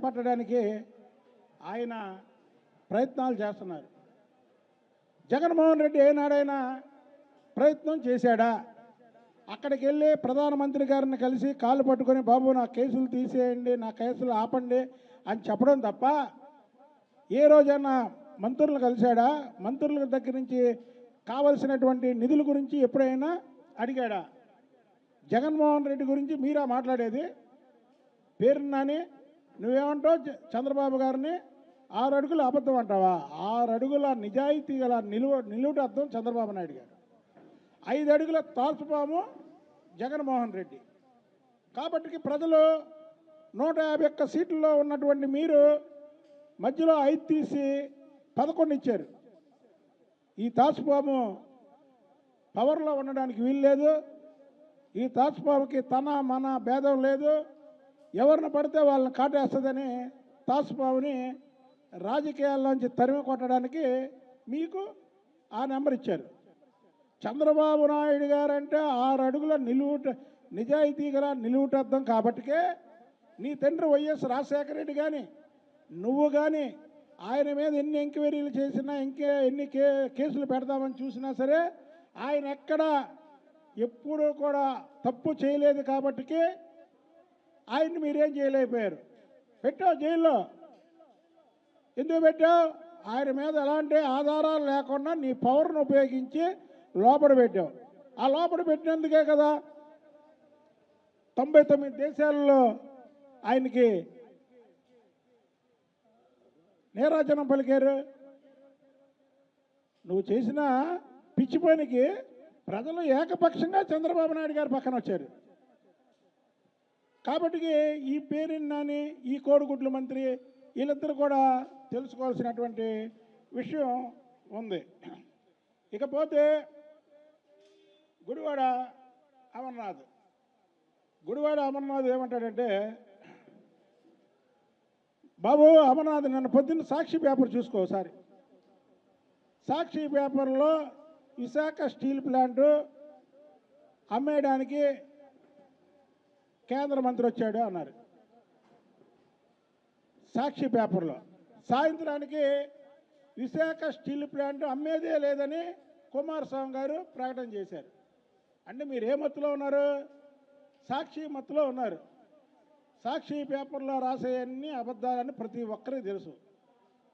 చేపట్టడానికి ఆయన ప్రయత్నాలు చేస్తున్నారు. జగన్మోహన్ రెడ్డి ఏనాడైనా ప్రయత్నం చేశాడా? అక్కడికి వెళ్ళి ప్రధానమంత్రి గారిని కలిసి కాళ్ళు పట్టుకొని బాబు నా కేసులు తీసేయండి, నా కేసులు ఆపండి అని చెప్పడం తప్ప ఏ రోజైనా మంత్రులను కలిశాడా? మంత్రుల దగ్గర నుంచి కావలసినటువంటి నిధుల గురించి ఎప్పుడైనా అడిగాడా? జగన్మోహన్ రెడ్డి గురించి మీరా మాట్లాడేది? పేరున్నాని నువ్వేమంటావు? చంద్రబాబు గారిని 6 అడుగులు అబద్ధం అంటావా? 6 అడుగుల నిజాయితీ గల నిలువుటద్దం చంద్రబాబు నాయుడు గారు, 5 అడుగుల తాల్చుపాము జగన్మోహన్ రెడ్డి. కాబట్టి ప్రజలు 151 సీట్లలో ఉన్నటువంటి మీరు మధ్యలో 5 తీసి 11 ఇచ్చారు. ఈ తాచుపాము పవర్లో ఉండడానికి వీలు లేదు. ఈ తాచుపాముకి తన మన భేదం లేదు. ఎవరిని పడితే వాళ్ళని కాటేస్తుందని తాచుపాముని రాజకీయాల్లోంచి తరిమి కొట్టడానికి మీకు ఆ నెంబర్ ఇచ్చారు. చంద్రబాబు నాయుడు గారంటే 6 అడుగుల నిజాయితీ గల నిలువుటద్దం. కాబట్టికే నీ తండ్రి వైఎస్ రాజశేఖర రెడ్డి కానీ నువ్వు కానీ ఆయన మీద ఎన్ని ఎంక్వైరీలు చేసినా ఎన్ని కేసులు పెడదామని చూసినా సరే ఆయన ఎప్పుడూ కూడా తప్పు చేయలేదు. కాబట్టికి ఆయన్ని మీరేం చేయలేకపోయారు. పెట్టావు జైల్లో. ఎందుకు పెట్టావు? ఆయన మీద ఎలాంటి ఆధారాలు లేకుండా నీ పవర్ను ఉపయోగించి లోపల పెట్టావు. ఆ లోపల పెట్టినందుకే కదా 99 దేశాలలో ఆయనకి నీరాజనం పలికారు. నువ్వు చేసిన పిచ్చి పనికి ప్రజలు ఏకపక్షంగా చంద్రబాబు నాయుడు గారి పక్కన వచ్చారు. కాబట్టి ఈ పేరున్నాని ఈ కోడిగుడ్ల మంత్రి వీళ్ళిద్దరూ కూడా తెలుసుకోవాల్సినటువంటి విషయం ఉంది. ఇకపోతే గుడివాడ అమర్నాథ్ ఏమంటాడంటే, బాబు అమర్నాథ్ నన్ను పొద్దున్న సాక్షి పేపర్ చూసుకో ఒకసారి. సాక్షి పేపర్లో విశాఖ స్టీల్ ప్లాంటు అమ్మేయడానికి కేంద్ర మంత్రి వచ్చాడు అన్నారు సాక్షి పేపర్లో. సాయంత్రానికి విశాఖ స్టీల్ ప్లాంట్ అమ్మేదే లేదని కుమారస్వామి గారు ప్రకటన చేశారు. అంటే మీరు ఏ మత్తులో ఉన్నారు? సాక్షి మత్తులో ఉన్నారు. సాక్షి పేపర్లో రాసేయన్నీ అబద్ధాలని ప్రతి ఒక్కరికి తెలుసు.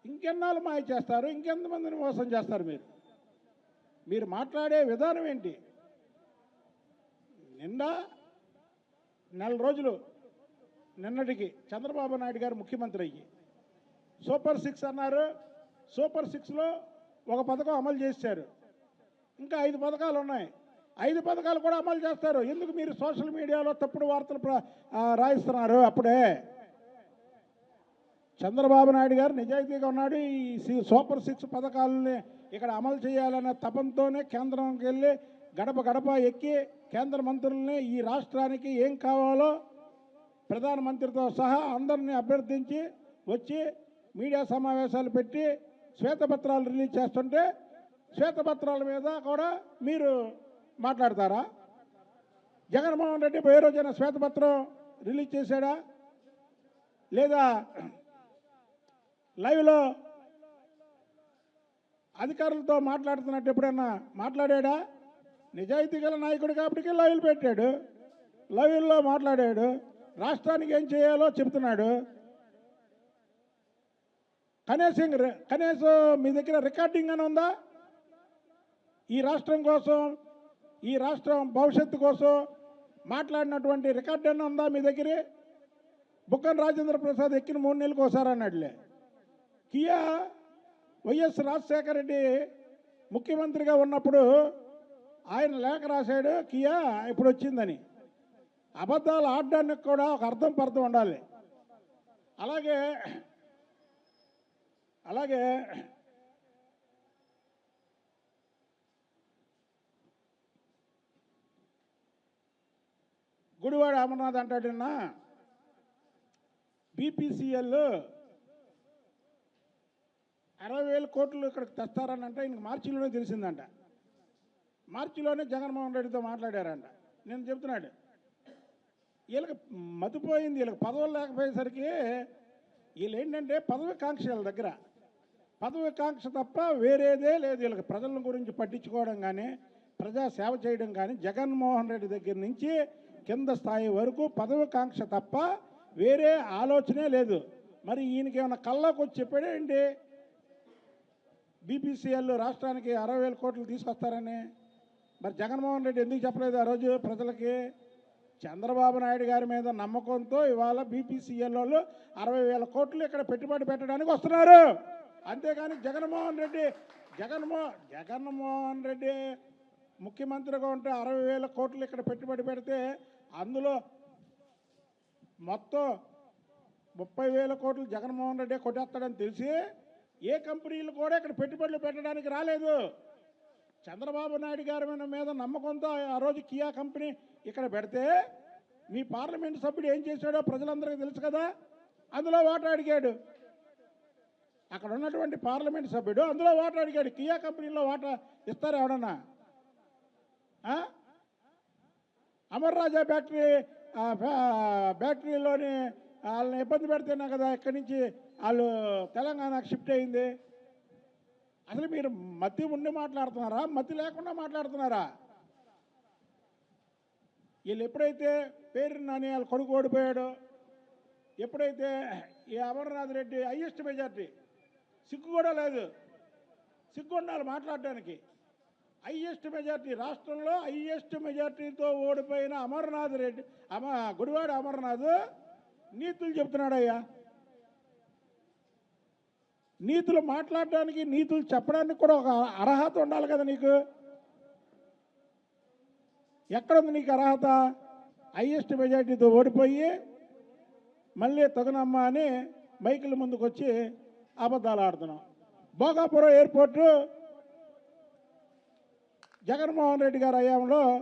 ఇంకెన్నాళ్ళు మాయ చేస్తారు? ఇంకెంతమందిని మోసం చేస్తారు? మీరు మాట్లాడే విధానం ఏంటి? నెల రోజులు నిన్నటికి చంద్రబాబు నాయుడు గారు ముఖ్యమంత్రి అయ్యి సూపర్ 6 అన్నారు. సూపర్ 6లో ఒక పథకం అమలు చేశారు. ఇంకా 5 పథకాలు ఉన్నాయి. 5 పథకాలు కూడా అమలు చేస్తారు. ఎందుకు మీరు సోషల్ మీడియాలో తప్పుడు వార్తలు రాయిస్తున్నారు? అప్పుడే చంద్రబాబు నాయుడు గారు నిజాయితీగా ఉన్నాడు. ఈ సూపర్ 6 పథకాలని ఇక్కడ అమలు చేయాలనే తపంతోనే కేంద్రంకి వెళ్ళి గడప గడప ఎక్కి కేంద్ర మంత్రుల్ని ఈ రాష్ట్రానికి ఏం కావాలో ప్రధానమంత్రితో సహా అందరినీ అభ్యర్థించి వచ్చి మీడియా సమావేశాలు పెట్టి శ్వేతపత్రాలు రిలీజ్ చేస్తుంటే శ్వేతపత్రాల మీద కూడా మీరు మాట్లాడతారా? జగన్మోహన్ రెడ్డి ఏ రోజైనా శ్వేతపత్రం రిలీజ్ చేశాడా? లేదా లైవ్లో అధికారులతో మాట్లాడుతున్నట్టు ఎప్పుడన్నా మాట్లాడా? నిజాయితీ గల నాయకుడు కాబట్టి లైవ్లు పెట్టాడు, లైవ్లో మాట్లాడాడు, రాష్ట్రానికి ఏం చేయాలో చెప్తున్నాడు. కనీసం మీ దగ్గర రికార్డింగ్ అని ఉందా? ఈ రాష్ట్రం కోసం, ఈ రాష్ట్రం భవిష్యత్తు కోసం మాట్లాడినటువంటి రికార్డు అన్న ఉందా మీ దగ్గర? బుక్కన రాజేంద్ర ప్రసాద్ ఎక్కిన 3 నెలలకు ఒకసారి అన్నాడులే. కియా వైఎస్ రాజశేఖర రెడ్డి ముఖ్యమంత్రిగా ఉన్నప్పుడు ఆయన లేఖ రాశాడు కియా ఇప్పుడు వచ్చిందని. అబద్ధాలు ఆడడానికి కూడా ఒక అర్థం పర్థం ఉండాలి. అలాగే గుడివాడ అమర్నాథ్ అంటాడన్నా బీపీసీఎల్ 60,000 కోట్లు ఇక్కడికి తెస్తారని అంటే ఇంక మార్చిలోనే తెలిసిందంట. మార్చిలోనే జగన్మోహన్ రెడ్డితో మాట్లాడారంట. నేను చెప్తున్నాడు వీళ్ళకి మతిపోయింది. వీళ్ళకి పదవులు లేకపోయేసరికి వీళ్ళు ఏంటంటే పదవికాంక్షల దగ్గర పదవికాంక్ష తప్ప వేరేదే లేదు వీళ్ళకి. ప్రజల గురించి పట్టించుకోవడం కానీ ప్రజా సేవ చేయడం కానీ జగన్మోహన్ రెడ్డి దగ్గర నుంచి కింద స్థాయి వరకు పదవికాంక్ష తప్ప వేరే ఆలోచనే లేదు. మరి ఈయనకి ఏమైనా కల్లోకి వచ్చి చెప్పాడేంటి బీపీసీఎల్ రాష్ట్రానికి 60,000 కోట్లు తీసుకొస్తారని? మరి జగన్మోహన్ రెడ్డి ఎందుకు చెప్పలేదు ఆ రోజు ప్రజలకి? చంద్రబాబు నాయుడు గారి మీద నమ్మకంతో ఇవాళ బీపీసీఎల్ వాళ్ళు 60,000 కోట్లు ఇక్కడ పెట్టుబడి పెట్టడానికి వస్తున్నారు. అంతేగాని జగన్మోహన్ రెడ్డి ముఖ్యమంత్రిగా ఉంటే 60,000 కోట్లు ఇక్కడ పెట్టుబడి పెడితే అందులో మొత్తం 30,000 కోట్లు జగన్మోహన్ రెడ్డి కొట్టేస్తాడని తెలిసి ఏ కంపెనీలు కూడా ఇక్కడ పెట్టుబడులు పెట్టడానికి రాలేదు. చంద్రబాబు నాయుడు గారి మీద నమ్మకంతో ఆ రోజు కియా కంపెనీ ఇక్కడ పెడితే మీ పార్లమెంట్ సభ్యుడు ఏం చేశాడో ప్రజలందరికీ తెలుసు కదా. అందులో వాటా అడిగాడు. అక్కడ ఉన్నటువంటి పార్లమెంట్ సభ్యుడు అందులో వాటా అడిగాడు. కియా కంపెనీలో వాటా ఇస్తారా ఎవడన్నా? అమర్ రాజా బ్యాటరీలోని వాళ్ళని ఇబ్బంది పెడితేనే కదా ఇక్కడి నుంచి వాళ్ళు తెలంగాణకు షిఫ్ట్ అయింది. అసలు మీరు మతి ఉండి మాట్లాడుతున్నారా, మతి లేకుండా మాట్లాడుతున్నారా? వీళ్ళు ఎప్పుడైతే పేరు నాని వాళ్ళ కొడుకు ఓడిపోయాడో, ఎప్పుడైతే ఈ అమర్నాథ్ రెడ్డి హైయెస్ట్ మెజార్టీ, సిగ్గు కూడా లేదు, సిగ్గు ఉండాలి మాట్లాడడానికి. హైయెస్ట్ మెజార్టీ, రాష్ట్రంలో హైయెస్ట్ మెజార్టీతో ఓడిపోయిన అమర్నాథ్ రెడ్డి, గుడివాడ అమర్నాథ్ నీతులు చెప్తున్నాడయ్యా. నీతులు మాట్లాడడానికి, నీతులు చెప్పడానికి కూడా ఒక అర్హత ఉండాలి కదా నీకు. ఎక్కడుంది నీకు అర్హత? హైయెస్ట్ మెజార్టీతో ఓడిపోయి మళ్ళీ తగునమ్మా అని మైకుల ముందుకు వచ్చి అబద్ధాలు ఆడుతున్నాం. భోగాపురం ఎయిర్పోర్టు జగన్మోహన్ రెడ్డి గారి హయాంలో